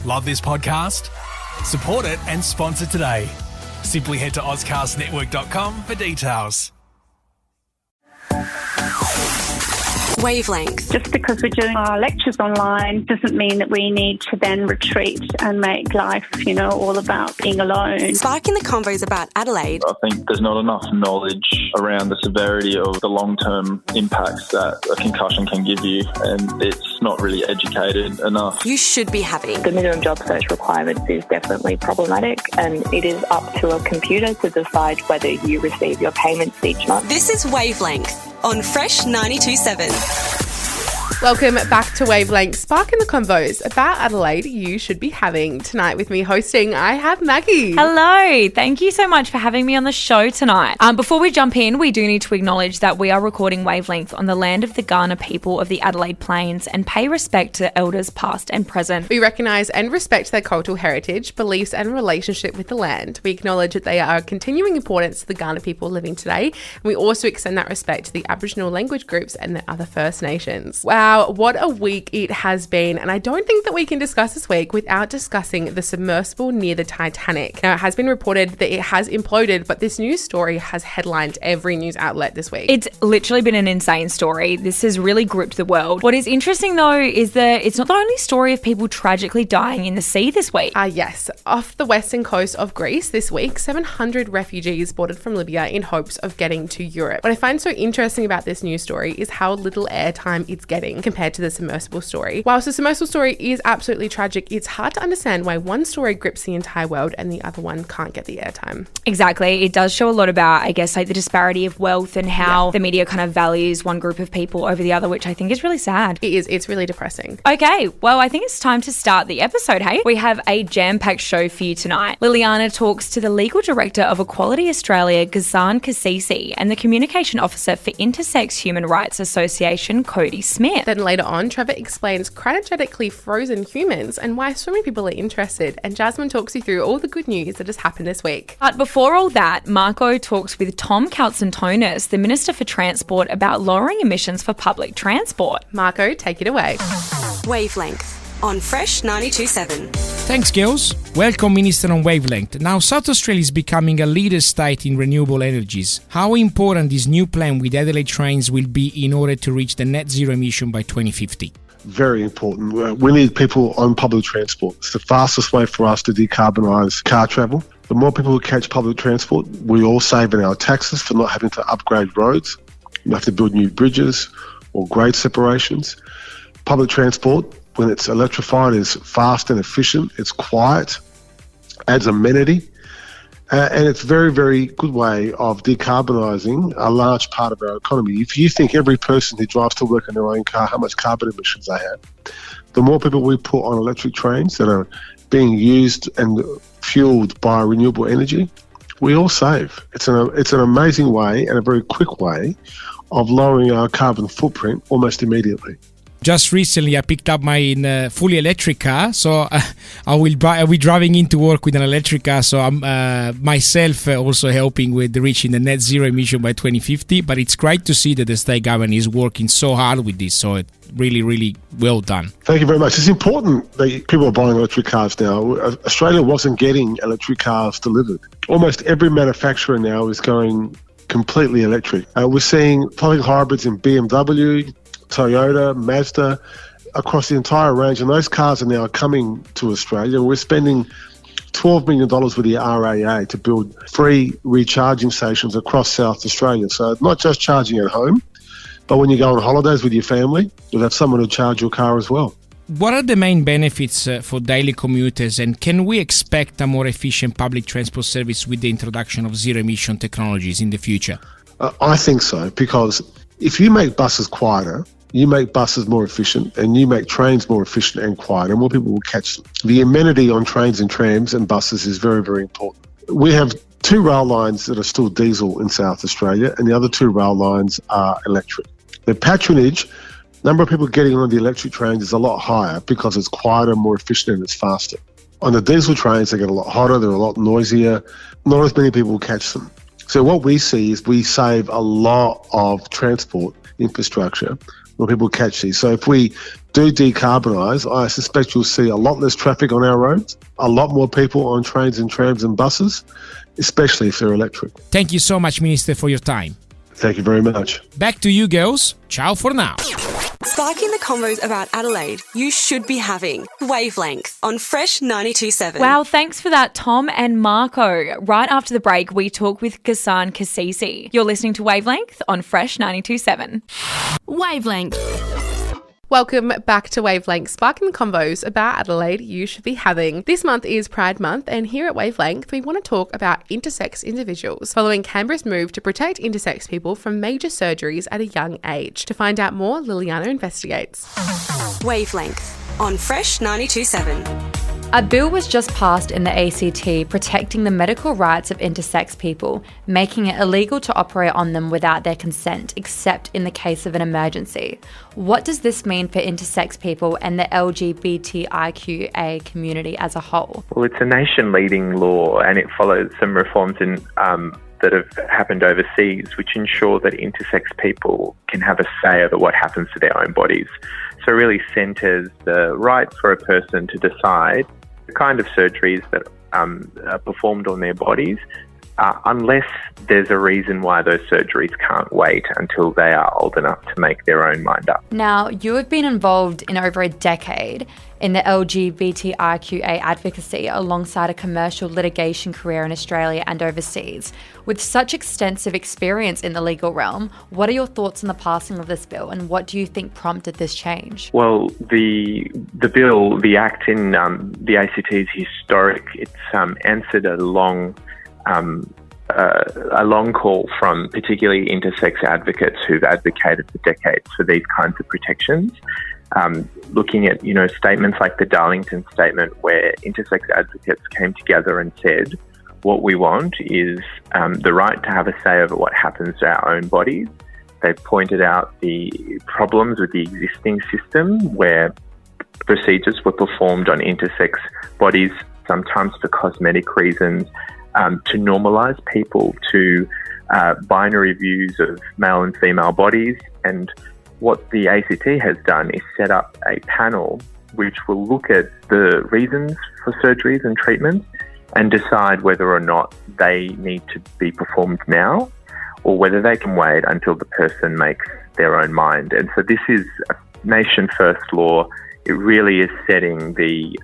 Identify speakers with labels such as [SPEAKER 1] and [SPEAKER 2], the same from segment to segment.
[SPEAKER 1] Love this podcast? Support it and sponsor today. Simply head to ozcastnetwork.com for details.
[SPEAKER 2] Wavelength.
[SPEAKER 3] Just because we're doing our lectures online doesn't mean that we need to then retreat and make life, all about being alone.
[SPEAKER 2] Sparking the convos about Adelaide.
[SPEAKER 4] I think there's not enough knowledge around the severity of the long-term impacts that a concussion can give you, and it's not really educated enough.
[SPEAKER 2] You should be having.
[SPEAKER 5] The minimum job search requirements is definitely problematic, and it is up to a computer to decide whether you receive your payments each month.
[SPEAKER 2] This is Wavelength on Fresh 92.7.
[SPEAKER 6] Welcome back to Wavelength, sparking the convos about Adelaide you should be having. Tonight with me hosting, I have Maggie.
[SPEAKER 7] Hello. Thank you so much for having me on the show tonight. Before we jump in, we do need to acknowledge that we are recording Wavelength on the land of the Kaurna people of the Adelaide Plains and pay respect to elders past and present.
[SPEAKER 6] We recognise and respect their cultural heritage, beliefs and relationship with the land. We acknowledge that they are of continuing importance to the Kaurna people living today. And we also extend that respect to the Aboriginal language groups and the other First Nations. Wow, what a week it has been. And I don't think that we can discuss this week without discussing the submersible near the Titanic. Now, it has been reported that it has imploded, but this news story has headlined every news outlet this week.
[SPEAKER 7] It's literally been an insane story. This has really gripped the world. What is interesting, though, is that it's not the only story of people tragically dying in the sea this week.
[SPEAKER 6] Yes. Off the western coast of Greece this week, 700 refugees boarded from Libya in hopes of getting to Europe. What I find so interesting about this news story is how little airtime it's getting compared to the submersible story. Whilst the submersible story is absolutely tragic, it's hard to understand why one story grips the entire world and the other one can't get the airtime.
[SPEAKER 7] Exactly. It does show a lot about, the disparity of wealth and how the media kind of values one group of people over the other, which I think is really sad.
[SPEAKER 6] It is. It's really depressing.
[SPEAKER 7] Okay, well, I think it's time to start the episode, hey? We have a jam-packed show for you tonight. Liliana talks to the Legal Director of Equality Australia, Ghassan Kassisieh, and the Communication Officer for Intersex Human Rights Association, Cody Smith.
[SPEAKER 6] Then later on, Trevor explains cryogenically frozen humans and why so many people are interested, and Jasmine talks you through all the good news that has happened this week.
[SPEAKER 7] But before all that, Marco talks with Tom Koutsantonis, the Minister for Transport, about lowering emissions for public transport.
[SPEAKER 6] Marco, take it away.
[SPEAKER 2] Wavelength on Fresh 92.7.
[SPEAKER 8] Thanks, girls. Welcome, Minister on Wavelength. Now, South Australia is becoming a leader state in renewable energies. How important this new plan with Adelaide trains will be in order to reach the net zero emission by 2050?
[SPEAKER 9] Very important. We need people on public transport. It's the fastest way for us to decarbonise car travel. The more people who catch public transport, we all save in our taxes for not having to upgrade roads. We don't have to build new bridges or grade separations. Public transport, when it's electrified, is fast and efficient. It's quiet, adds amenity, and it's a very, very good way of decarbonising a large part of our economy. If you think every person who drives to work in their own car, how much carbon emissions they have, the more people we put on electric trains that are being used and fuelled by renewable energy, we all save. It's an amazing way and a very quick way of lowering our carbon footprint almost immediately.
[SPEAKER 8] Just recently, I picked up my fully electric car, so I'll be driving into work with an electric car. So I'm myself also helping with reaching the net zero emission by 2050. But it's great to see that the state government is working so hard with this. So it's really, really well done.
[SPEAKER 9] Thank you very much. It's important that people are buying electric cars now. Australia wasn't getting electric cars delivered. Almost every manufacturer now is going completely electric. We're seeing plug-in hybrids in BMW, Toyota, Mazda, across the entire range, and those cars are now coming to Australia. We're spending $12 million with the RAA to build free recharging stations across South Australia. So not just charging at home, but when you go on holidays with your family, you'll have someone to charge your car as well.
[SPEAKER 8] What are the main benefits for daily commuters, and can we expect a more efficient public transport service with the introduction of zero-emission technologies in the future?
[SPEAKER 9] I think so, because if you make buses quieter, you make buses more efficient, and you make trains more efficient and quieter, and more people will catch them. The amenity on trains and trams and buses is very, very important. We have 2 rail lines that are still diesel in South Australia, and the other 2 rail lines are electric. The patronage, number of people getting on the electric trains is a lot higher because it's quieter, more efficient, and it's faster. On the diesel trains, they get a lot hotter, they're a lot noisier, not as many people will catch them. So what we see is we save a lot of transport infrastructure when people catch these. So if we do decarbonise, I suspect you'll see a lot less traffic on our roads, a lot more people on trains and trams and buses, especially if they're electric.
[SPEAKER 8] Thank you so much, Minister, for your time.
[SPEAKER 9] Thank you very much.
[SPEAKER 8] Back to you, girls. Ciao for now.
[SPEAKER 2] Sparking the convos about Adelaide you should be having. Wavelength on Fresh 92.7.
[SPEAKER 7] Wow, thanks for that, Tom and Marco. Right after the break, we talk with Ghassan Kassisieh. You're listening to Wavelength on Fresh 92.7.
[SPEAKER 10] Wavelength.
[SPEAKER 6] Welcome back to Wavelength, sparking the convos about Adelaide you should be having. This month is Pride Month, and here at Wavelength, we want to talk about intersex individuals, following Canberra's move to protect intersex people from major surgeries at a young age. To find out more, Liliana investigates.
[SPEAKER 2] Wavelength on Fresh 92.7.
[SPEAKER 7] A bill was just passed in the ACT protecting the medical rights of intersex people, making it illegal to operate on them without their consent, except in the case of an emergency. What does this mean for intersex people and the LGBTIQA community as a whole?
[SPEAKER 11] Well, it's a nation-leading law, and it follows some reforms that have happened overseas, which ensure that intersex people can have a say over what happens to their own bodies. So it really centres the right for a person to decide the kind of surgeries that are performed on their bodies, unless there's a reason why those surgeries can't wait until they are old enough to make their own mind up.
[SPEAKER 7] Now, you have been involved in over a decade in the LGBTIQA advocacy alongside a commercial litigation career in Australia and overseas. With such extensive experience in the legal realm, what are your thoughts on the passing of this bill, and what do you think prompted this change?
[SPEAKER 11] Well, the bill, the act in the ACT is historic. It's answered a long call from particularly intersex advocates who've advocated for decades for these kinds of protections. Looking at, statements like the Darlington Statement, where intersex advocates came together and said, what we want is the right to have a say over what happens to our own bodies. They've pointed out the problems with the existing system where procedures were performed on intersex bodies, sometimes for cosmetic reasons, to normalise people to binary views of male and female bodies. And what the ACT has done is set up a panel which will look at the reasons for surgeries and treatments and decide whether or not they need to be performed now or whether they can wait until the person makes their own mind. And so this is a nation-first law. It really is setting the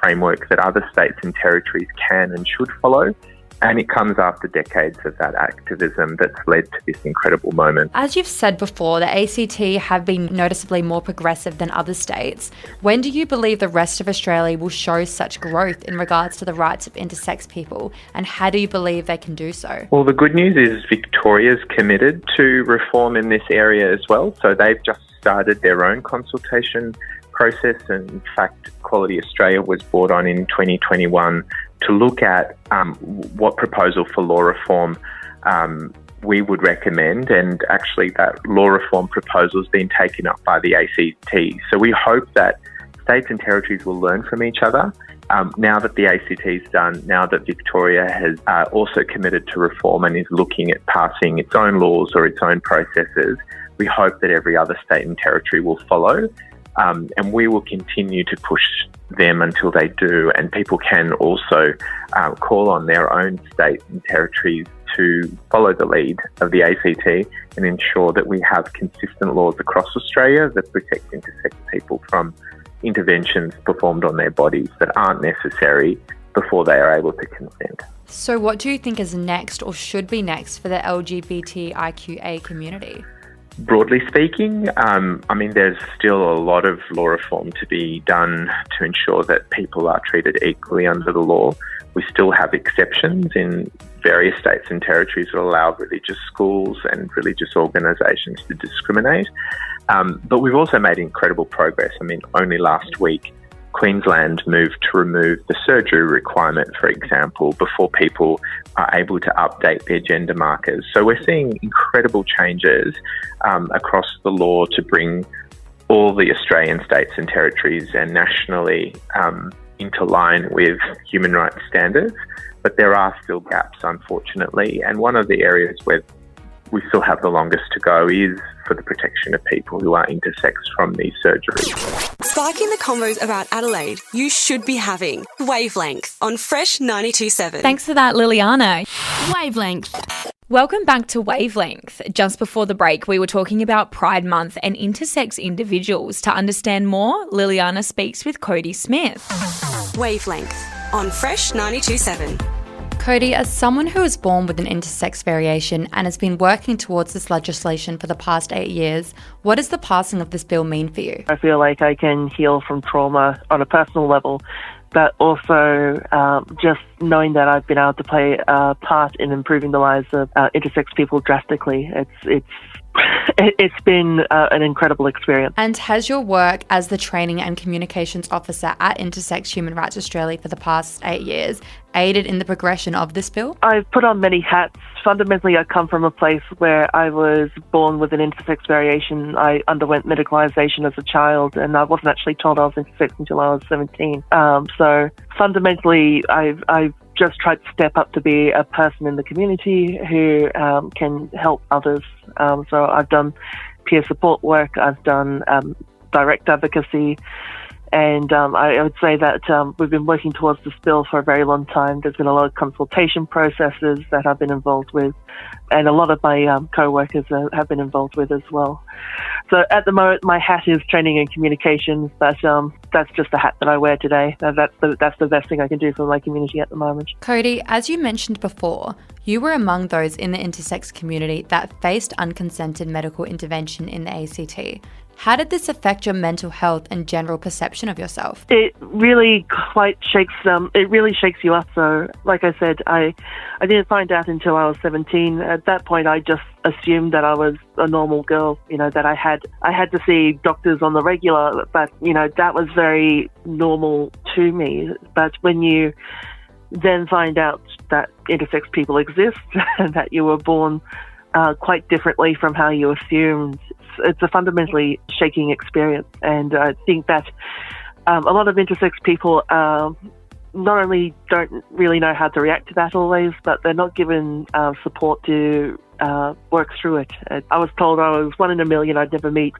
[SPEAKER 11] framework that other states and territories can and should follow. And it comes after decades of that activism that's led to this incredible moment.
[SPEAKER 7] As you've said before, the ACT have been noticeably more progressive than other states. When do you believe the rest of Australia will show such growth in regards to the rights of intersex people, and how do you believe they can do so?
[SPEAKER 11] Well, the good news is Victoria's committed to reform in this area as well. So they've just started their own consultation process, and in fact, Quality Australia was brought on in 2021 to look at what proposal for law reform we would recommend, and actually that law reform proposal has been taken up by the ACT. So we hope that states and territories will learn from each other. Now that the ACT is done, now that Victoria has also committed to reform and is looking at passing its own laws or its own processes, we hope that every other state and territory will follow. And we will continue to push them until they do. And people can also call on their own states and territories to follow the lead of the ACT and ensure that we have consistent laws across Australia that protect intersex people from interventions performed on their bodies that aren't necessary before they are able to consent.
[SPEAKER 7] So what do you think is next or should be next for the LGBTIQA community?
[SPEAKER 11] Broadly speaking, there's still a lot of law reform to be done to ensure that people are treated equally under the law. We still have exceptions in various states and territories that allow religious schools and religious organisations to discriminate. But we've also made incredible progress. Only last week, Queensland moved to remove the surgery requirement, for example, before people are able to update their gender markers. So we're seeing incredible changes across the law to bring all the Australian states and territories and nationally into line with human rights standards. But there are still gaps, unfortunately. And one of the areas where we still have the longest to go is for the protection of people who are intersex from these surgeries.
[SPEAKER 2] Sparking the convos about Adelaide you should be having. Wavelength on Fresh 92.7.
[SPEAKER 7] Thanks for that, Liliana.
[SPEAKER 10] Wavelength.
[SPEAKER 7] Welcome back to Wavelength. Just before the break, we were talking about Pride Month and intersex individuals. To understand more, Liliana speaks with Cody Smith.
[SPEAKER 2] Wavelength on Fresh 92.7.
[SPEAKER 12] Cody, as someone who was born with an intersex variation and has been working towards this legislation for the past 8 years, what does the passing of this bill mean for you?
[SPEAKER 13] I feel like I can heal from trauma on a personal level, but also just knowing that I've been able to play a part in improving the lives of intersex people drastically. It's been an incredible experience.
[SPEAKER 12] And has your work as the Training and Communications Officer at Intersex Human Rights Australia for the past 8 years aided in the progression of this bill?
[SPEAKER 13] I've put on many hats. Fundamentally, I come from a place where I was born with an intersex variation. I underwent medicalisation as a child, and I wasn't actually told I was intersex until I was 17. So fundamentally, I've just tried to step up to be a person in the community who can help others. So I've done peer support work, I've done direct advocacy, and I would say that we've been working towards this bill for a very long time. There's been a lot of consultation processes that I've been involved with, and a lot of my co-workers have been involved with as well. So at the moment, my hat is training and communications, but that's just the hat that I wear today. That's the best thing I can do for my community at the moment.
[SPEAKER 12] Cody, as you mentioned before, you were among those in the intersex community that faced unconsented medical intervention in the ACT. How did this affect your mental health and general perception of yourself?
[SPEAKER 13] It really shakes you up. So, like I said, I didn't find out until I was 17. At that point, I just assumed that I was a normal girl, that I had to see doctors on the regular, but, that was very normal to me. But when you then find out that intersex people exist and that you were born quite differently from how you assumed, it's a fundamentally shaking experience. And I think that a lot of intersex people not only don't really know how to react to that always, but they're not given support to work through it. I was told I was 1 in a million, I'd never meet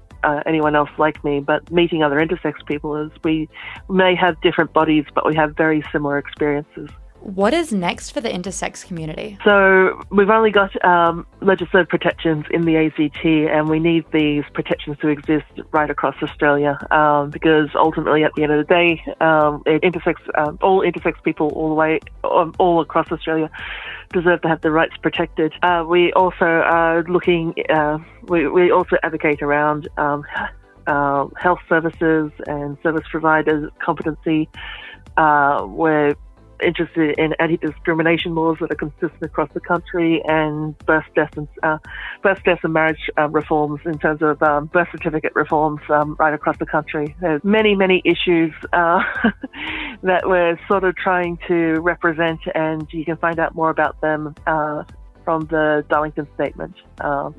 [SPEAKER 13] anyone else like me, but meeting other intersex people is we may have different bodies, but we have very similar experiences.
[SPEAKER 12] What is next for the intersex community?
[SPEAKER 13] So we've only got legislative protections in the ACT, and we need these protections to exist right across Australia, because ultimately at the end of the day, all intersex people all across Australia deserve to have their rights protected. We also are looking, we also advocate around health services and service providers competency. We're interested in anti-discrimination laws that are consistent across the country, and birth, death and marriage reforms in terms of birth certificate reforms right across the country. There's many issues that we're sort of trying to represent, and you can find out more about them from the Darlington Statement,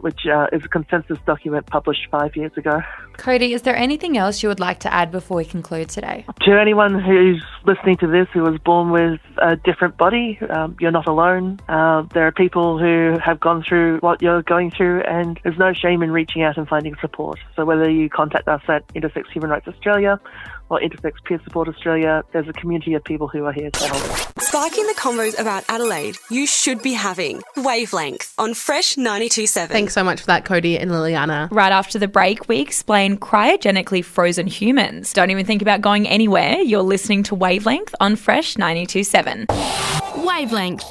[SPEAKER 13] which is a consensus document published 5 years ago.
[SPEAKER 12] Cody, is there anything else you would like to add before we conclude today?
[SPEAKER 13] To anyone who's listening to this who was born with a different body, you're not alone. There are people who have gone through what you're going through, and there's no shame in reaching out and finding support. So whether you contact us at Intersex Human Rights Australia or Intersex Peer Support Australia, there's a community of people who are here to help.
[SPEAKER 2] Sparking the convos about Adelaide you should be having. Wavelength on Fresh 92.7.
[SPEAKER 6] Thanks so much for that, Cody and Liliana.
[SPEAKER 7] Right after the break, we explain cryogenically frozen humans. Don't even think about going anywhere. You're listening to Wavelength on Fresh 92.7.
[SPEAKER 10] Wavelength.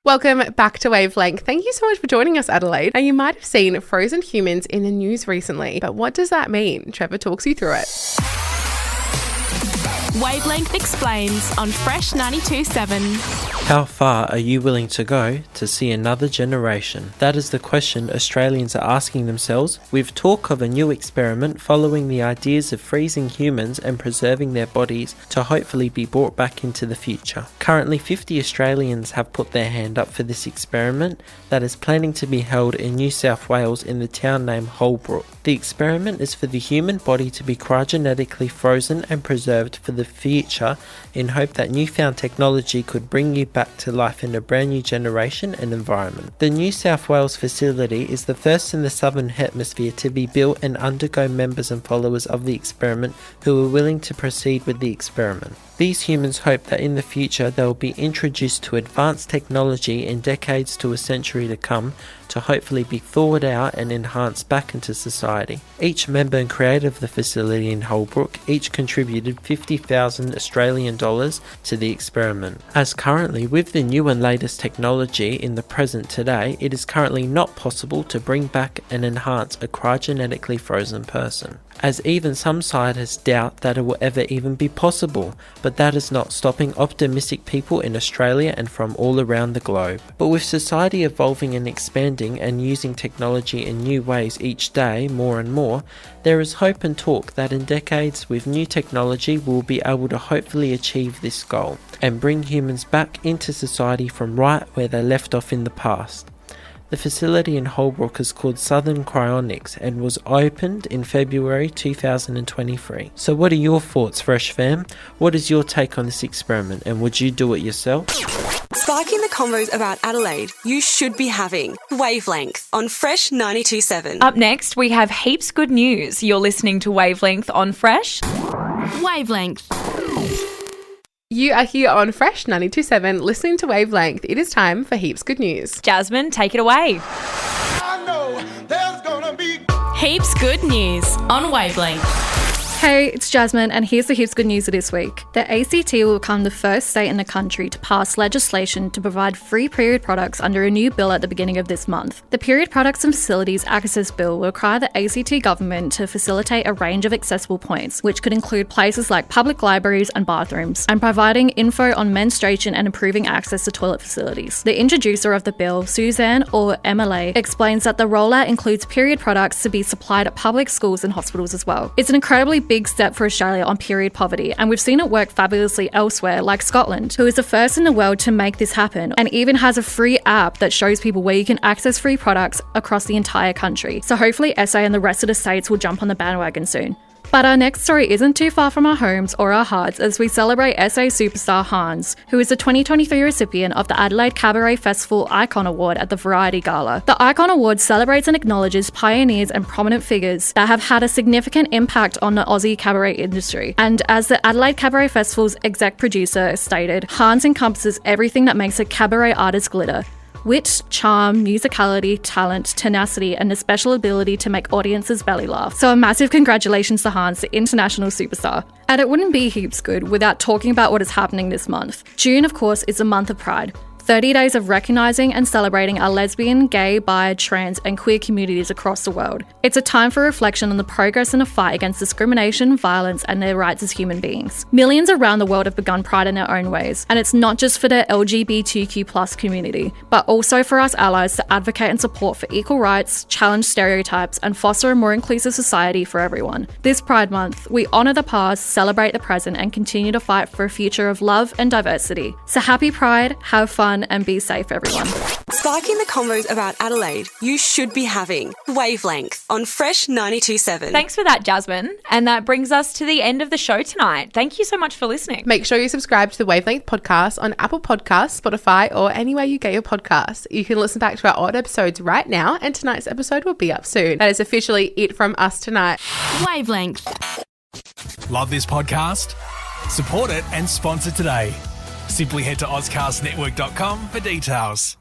[SPEAKER 6] Welcome back to Wavelength. Thank you so much for joining us, Adelaide. Now, you might have seen frozen humans in the news recently, but what does that mean? Trevor talks you through it.
[SPEAKER 10] Wavelength explains on Fresh 92.7.
[SPEAKER 14] How far are you willing to go to see another generation? That is the question Australians are asking themselves, with talk of a new experiment following the ideas of freezing humans and preserving their bodies to hopefully be brought back into the future. Currently, 50 Australians have put their hand up for this experiment that is planning to be held in New South Wales in the town named Holbrook. The experiment is for the human body to be cryogenetically frozen and preserved for the future in hope that newfound technology could bring you back to life in a brand new generation and environment. The New South Wales facility is the first in the Southern Hemisphere to be built and undergo members and followers of the experiment who are willing to proceed with the experiment. These humans hope that in the future they will be introduced to advanced technology in decades to a century to come to hopefully be thawed out and enhanced back into society. Each member and creator of the facility in Holbrook each contributed $50,000 Australian dollars to the experiment. As currently, with the new and latest technology in the present today, it is currently not possible to bring back and enhance a cryogenetically frozen person, as even some scientists doubt that it will ever even be possible, but that is not stopping optimistic people in Australia and from all around the globe. But with society evolving and expanding and using technology in new ways each day more and more, there is hope and talk that in decades with new technology we'll be able to hopefully achieve this goal and bring humans back into society from right where they left off in the past. The facility in Holbrook is called Southern Cryonics and was opened in February 2023. So what are your thoughts, Fresh Fam? What is your take on this experiment, and would you do it yourself?
[SPEAKER 2] Sparking the convos about Adelaide you should be having. Wavelength on Fresh 92.7.
[SPEAKER 7] Up next, we have heaps good news. You're listening to Wavelength on Fresh.
[SPEAKER 10] Wavelength.
[SPEAKER 6] You are here on Fresh 92.7 listening to Wavelength. It is time for heaps good news.
[SPEAKER 7] Jasmine, take it away.
[SPEAKER 10] I know there's gonna be heaps good news on Wavelength.
[SPEAKER 15] Hey, it's Jasmine, and here's the heaps good news of this week. The ACT will become the first state in the country to pass legislation to provide free period products under a new bill at the beginning of this month. The Period Products and Facilities Access Bill will require the ACT government to facilitate a range of accessible points, which could include places like public libraries and bathrooms, and providing info on menstruation and improving access to toilet facilities. The introducer of the bill, Suzanne, or MLA, explains that the rollout includes period products to be supplied at public schools and hospitals as well. It's an incredibly big step for Australia on period poverty, and we've seen it work fabulously elsewhere, like Scotland, who is the first in the world to make this happen, and even has a free app that shows people where you can access free products across the entire country. So hopefully SA and the rest of the states will jump on the bandwagon soon. But our next story isn't too far from our homes or our hearts as we celebrate SA superstar Hans, who is the 2023 recipient of the Adelaide Cabaret Festival Icon Award at the Variety Gala. The Icon Award celebrates and acknowledges pioneers and prominent figures that have had a significant impact on the Aussie cabaret industry. And as the Adelaide Cabaret Festival's exec producer stated, Hans encompasses everything that makes a cabaret artist glitter: wit, charm, musicality, talent, tenacity, and a special ability to make audiences belly laugh. So a massive congratulations to Hans, the international superstar. And it wouldn't be heaps good without talking about what is happening this month. June, of course, is a month of Pride. 30 days of recognising and celebrating our lesbian, gay, bi, trans and queer communities across the world. It's a time for reflection on the progress in the fight against discrimination, violence and their rights as human beings. Millions around the world have begun Pride in their own ways, and it's not just for the LGBTQ+ community, but also for us allies to advocate and support for equal rights, challenge stereotypes and foster a more inclusive society for everyone. This Pride Month, we honour the past, celebrate the present and continue to fight for a future of love and diversity. So happy Pride, have fun and be safe, everyone.
[SPEAKER 2] Sparking the convos about Adelaide you should be having. Wavelength on Fresh 92.7.
[SPEAKER 7] Thanks for that, Jasmine. And that brings us to the end of the show tonight. Thank you so much for listening.
[SPEAKER 6] Make sure you subscribe to the Wavelength podcast on Apple Podcasts, Spotify, or anywhere you get your podcasts. You can listen back to our old episodes right now, and tonight's episode will be up soon. That is officially it from us tonight.
[SPEAKER 10] Wavelength.
[SPEAKER 1] Love this podcast? Support it and sponsor today. Simply head to AuscastNetwork.com for details.